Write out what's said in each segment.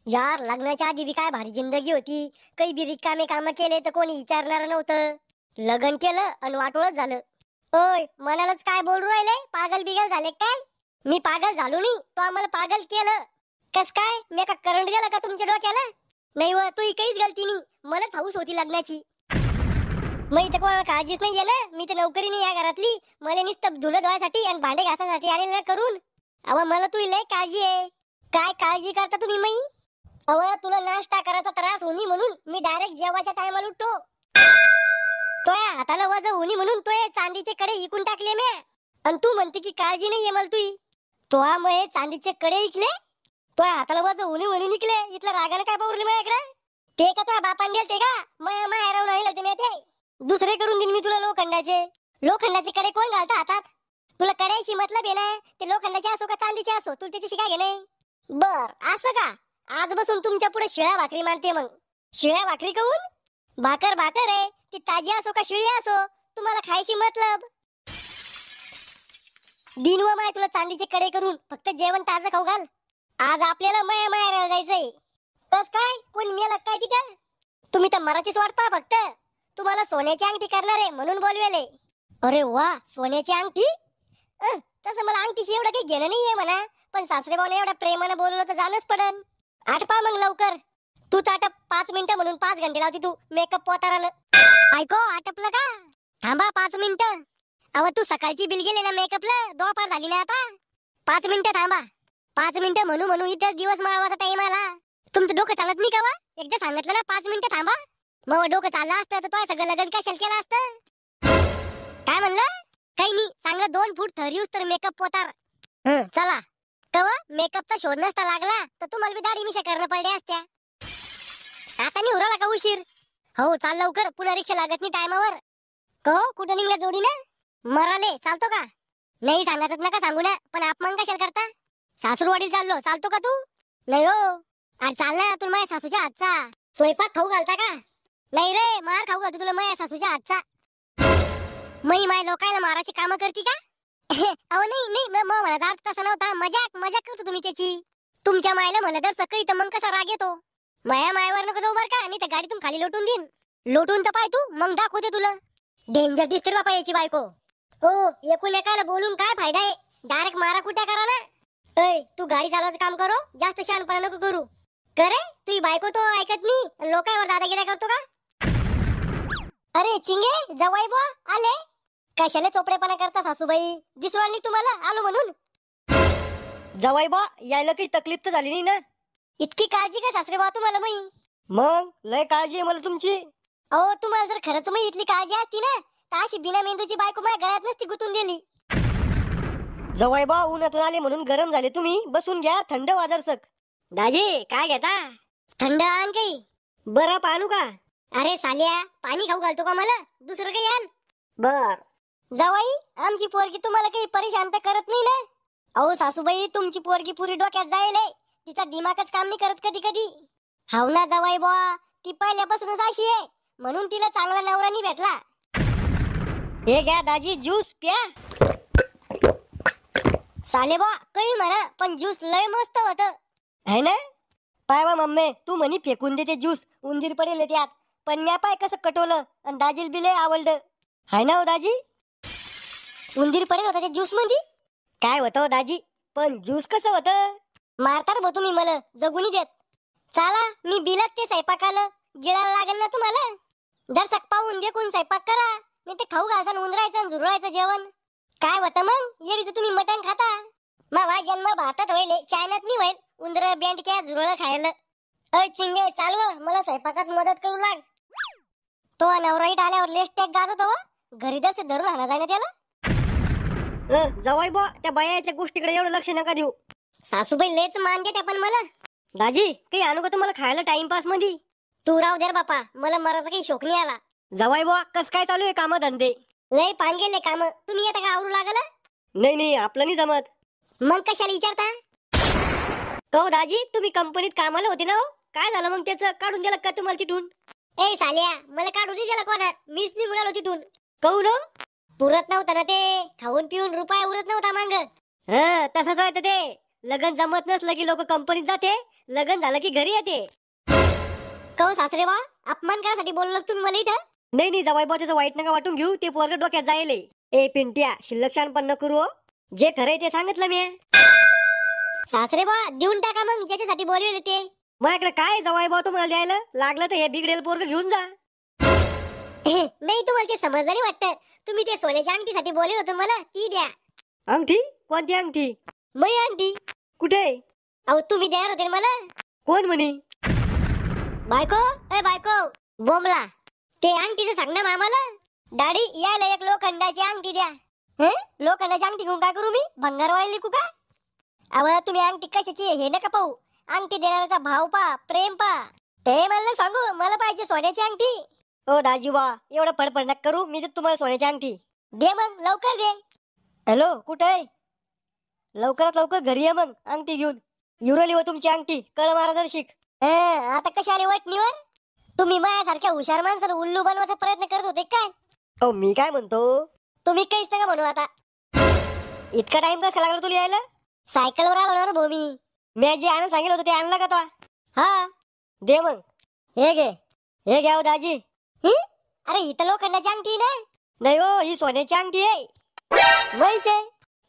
यार लग्नाच्या आधी बी काय भारी जिंदगी होती. काही बी रिकामे काम केले तर कोणी विचारणार नव्हतं. लग्न केलं आणि वाटोळच झालं. ओय मनालाच काय बोलू राहिले, पागल बिगल झाले काय? मी पागल झालो नाही, तो आम्हाला पागल केलं. कस काय? मी का करंट गेला का तुमच्या डोक्याला? नाही व तू काहीच गलती नाही. मलाच हौस होती लग्नाची. मग इथं कोणाला काळजीच नाहीये ना. मी तर नोकरी नाही या घरातली. मला नुसतं धुणं धुवायसाठी आणि भांडे घासासाठी आलेलं करून. अव मला तुझी लय काळजी आहे. काय काळजी करता तुम्ही मी? अव तुला नाश्ता करायचा त्रास होणी म्हणून मी डायरेक्ट जेवायच्या टायमाला उठतो. तोय हाताला वज होणी म्हणून तोय चांदीचे कडे इकून टाकले मी. आणि तू म्हणते की काळजी नाहीये मला तुझी. तो मग चांदीचे कडे इकले. तोय हाताला वज होणी म्हणून इकले. इथलं रागाने काय पावरले माझ्याकडे? ते का तुझ्या बापान दिल ते का? मग हरवून आणलं ते मी ते. दुसरे करून देईन मी तुला लोखंडाचे. लोखंडाचे कडे कोण घालतं हातात? तुला कड्याशी मतलब आहे ना. ते लोखंडाचे असो का चांदीचे असो, तुला त्याच्याशी काय घेणे? बर असं का? आज बसून तुमच्या पुढे शिळ्या भाकरी मांडते मग. शिळ्या भाकरी खाऊन? भाकर भाकर आहे ती, ताजी असो का शिळी असो, तुम्हाला खायची मतलब. दिन व माय तुला चांदीचे कडे करून फक्त जेवण ताजं खाऊ घाल. आज आपल्याला माया माया जायचंय. कस काय? कोणी मेला काय तिथं? तुम्ही तर मराठीच वाट पहा फक्त. तुम्हाला सोन्याची अंगठी करणार आहे म्हणून बोलवेले. अरे वा, सोन्याची अंगठी? तसं मला अंगठीशी एवढं काही घेणं नाहीये म्हणा. पण सासरेबाने एवढ्या प्रेमानं बोलवलं तर जाणंच पडन. आटपा मग लवकर. तू आटप 5 मिनिटं म्हणून 5 घंटे लावती तू मेकअप पोताराला. ऐको आटपलं का? थांबा 5 मिनिटं. अव तू सकाळची बिल गेले ना मेकअपला, दोपार झाली ना आता. 5 मिनिटं थांबा. 5 मिनिटं म्हणू म्हणू इथं दिवस माळवाचा टाइम आला. तुमचं डोकं चालत नाही का वा? एकदा सांगितलं ना 5 मिनिटं थांबा. मग डोकं चाललं असतं तर तो सगळं लग्न कशाला केलं असतं? काय म्हणलं? काही नाही, सांगा 2 फूट थर येऊस तर मेकअप पोतार. चला. कवा मेकअपचा शोध नसता लागला तर तुम्हाला बी दाढी मिशा करणं पडले असत्या. आता नाही उराला का उशीर? हो चाल लवकर, पुन्हा रिक्षा लागत नाही टायमावर. कहो कुठं निघल्या जोडीनं? मराले चालतो का? नाही सांगायचं नका सांगू ना, पण अपमान कशाला करता? सासूरवाडी चाललो, चालतो का तू? नाही हो. अरे चाल ना, तुला माझ्या सासूच्या हातचा स्वयंपाक खाऊ घालता का? नाही रे, मार खाऊ घालतो तुला माझ्या सासूच्या हातचा. माय लोकांना माराची कामं करती का? अहो नाही नाही, मग मला अर्थ तसा नव्हता. मजाक मजाक करतो तुम्ही त्याची. तुमच्या मायला म्हणलं तर सकाळी तर मग कसा राग येतो. माया मायावर नको जाऊ बर का, नाही तर गाडीतून खाली लोटून देईन. लोटून तर पाय तू, मग दाखवते तुला. डेंजर दिसते बापा याची बायको. हो एकूण एकाला बोलून काय फायदा आहे? डायरेक्ट मारा कुट्या करा ना. ऐ तू गाडी चालवायचं काम करो, जास्त शहाणपणा नको करू. करे तुझी बायको तो ऐकत नाही, लोकांवर दादागिरी करतो का? अरे चिंगे जवाई बुवा आले. कशाला चोपडेपणा करता सासूबाई? दिसू आली तुम्हाला आलो म्हणून? जवाई बा यायला काही तकलीफ तर झाली नाही ना? इतकी काळजी का सासरे बा तुम्हाला मी? मग लय काळजी आहे मला तुमची. अहो तुम्हाला जर खरंच मी इतकी काळजी असती ना तर अशी बिना मेंदूची बायको माझ्या गळ्यात नसती गुतून दिली. जवाई बा उन्हातून आले म्हणून गरम झाले तुम्ही, बसून घ्या थंड वाजरसक. दाजी काय घेता? थंड आण काही. बरं आणू का? अरे साल्या पाणी खाऊ घालतो का मला? दुसरं काही आण. बर. जावाई आमची पोरगी तुम्हाला काही परेशान तर करत नाही ना? अहो सासूबाई तुमची पोरगी पुरी डोक्यात जाईल. तिचा दिमागच काम नाही करत कधी कधी. हाव ना जावाई बुवा, ती पहिल्यापासूनच अशी आहे म्हणून तिला चांगला नवरा नाही भेटला. हे घ्या दाजी ज्यूस प्या. साले बुवा काही म्हणा पण ज्यूस लय मस्त होत है ना? पाय बा मम्मी, तू म्हणी फेकून देते ज्यूस, उंदीर पडेल त्यात. पण म्या पाय कसं कटवलं आणि दाजील बी लय आवडलं. हाय ना हो दाजी? उंदीर पडेल होता त्या ज्यूस मध्ये. काय होतं दाजी, पण ज्यूस कसं होतं? मारतार भाऊ तुम्ही मला जगुनी देत. चला मी बिलात ते स्वयंपाकाला गिळायला लागेल ना तुम्हाला. जर पाहून देखून स्वयंपाक करा, नाही ते खाऊ घालसान उंदरायचं झुरळायचं जेवण. काय होतं मग येडी तर तुम्ही मटण खाता. मावा जन्म भारतात होईल, चायनात नाही होईल उंदर बेंडक्या झुरळ खायला. अय चिंगे चालव, मला स्वयंपाकात मदत करू लाग. तो नवराईट आल्यावर लेस टॅग गाजवतो हो. घरी दस धरून आणा जाय ना त्याला. जवाई बा त्या बायाच्या गोष्टीकडे एवढं लक्ष नका देऊ. सासूबाई लेच मान देते पण मला. दाजी काही आणू का तुम्हाला खायला टाइमपास मध्ये? तू राव दे बापा, मला मराचा काही शोक नाही आला. जवाई बा कस काय चालू आहे काम धंदे? लय पान गेले काम. तुम्ही येता का आवरू लागला? नाही नाही आपलं नाही जमत. मग कशाला विचारता? कहो दाजी तुम्ही कंपनीत कामाला होते ना हो? काय झालं मग त्याचं? काढून दिलं का तुम्हाला तिथून? ए सालिया मला काढून दिला कोणा? मीच नाही मुलालो तिथून. कहू ना पुरत नव्हतं ना ते. खाऊन पिऊन रुपया उरत नव्हता मांग. तसंच व्हायचं ते. लग्न जमत नसलं की लोक कंपनीत जाते, लग्न झालं की घरी येते. कहो सासरे बा, अपमान करासाठी बोललो तुम्ही मला इथं? नाही नाही जवाई भाऊ त्याचं वाईट नका वाटून घेऊ, ते पोरग डोक्यात जायले. ए पिंट्या, शिल्लक पण न करू हो. जे खरंय ते सांगितलं मी. सासरे बा देऊन टाका मग ज्याच्यासाठी बोलवले ते. माझ्याकडे काय जवाई भाऊ तुम्हाला द्यायला लागलं तर हे बिगडेल पोरग घेऊन जा. नाही तुम्हाला ते समजलं नाही वाटतं. तुम्ही ते सोन्याच्या अंगठीसाठी बोलले होते मला, ती द्या. अंगठी? कोणती अंगठी? मै अंगठी. कुठे? अहो तुम्ही देणार होते ना मला. कोण म्हणी? बायको, ए बायको, बोमला ते अंगठीचं सांग ना मामाला. दाढी यायला एक लोखंडाची अंगठी द्या. लोखंडाची अंगठी घेऊन काय करू मी? भंगारवाली लिकू का? अहो तुम्ही अंगठी कशाची हे नका पाहू, अंगठी देणाऱ्याचा भाव पा, प्रेम पा. ते मला सांगू, मला पाहिजे सोन्याची अंगठी. ओ दाजीबा, एवढं फडफड नका करू, मी देतो तुम्हाला सोन्याची अंगठी. दे मग लवकर दे. हॅलो, कुठे आहे? लवकरात लवकर घरी ये मग अंगठी घेऊन. युरली व तुमची अंगठी, कळ मारा जर शिक. आता कशा आले वटणीवर? तुम्ही माझ्यासारख्या हुशार माणसाला उल्लू बनवायचा प्रयत्न करत होते काय? ओ मी काय म्हणतो, तुम्ही काहीच नका म्हणू आता. इतका टाइम कसा लागला तुला यायला? सायकलवर आलो ना भूमी. मी जे आणून सांगितलं होतं ते आणलं का तो? हा दे मग. हे घे. हे घ्या हो दाजी. अरे इथं लोखंडाची अंगठी ना. नाही हो, ही सोन्याची अंगठी आहे. वयचे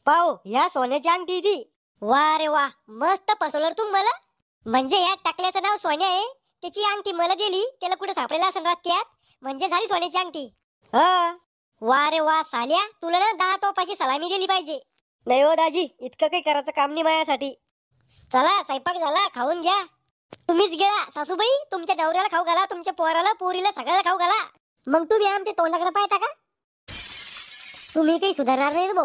पाहो, ह्या सोन्याची अंगठी ती. वा रे वा, मस्त फसवलं तुम्ही मला. म्हणजे या टाकल्याचं नाव सोन्या आहे, त्याची अंगठी मला दिली, त्याला कुठे सापडेला असेल रस्त्यात, म्हणजे झाली सोन्याची अंगठी. हा. वा रे वा साल्या, तुला ना 10 तोपाची सलामी दिली पाहिजे. नाही हो दाजी, इतकं काही करायचं काम नाही माझ्यासाठी. चला स्वयंपाक झाला, खाऊन घ्या. तुम्हीच गिळा सासूबाई, तुमच्या नवऱ्याला खाऊ घाला, तुमच्या पोराला पोरीला सगळ्याला खाऊ घाला. मग तुम्ही आमच्या तोंडाकडे पाहता का? तुम्ही काही सुधारणार नाही रे भाऊ.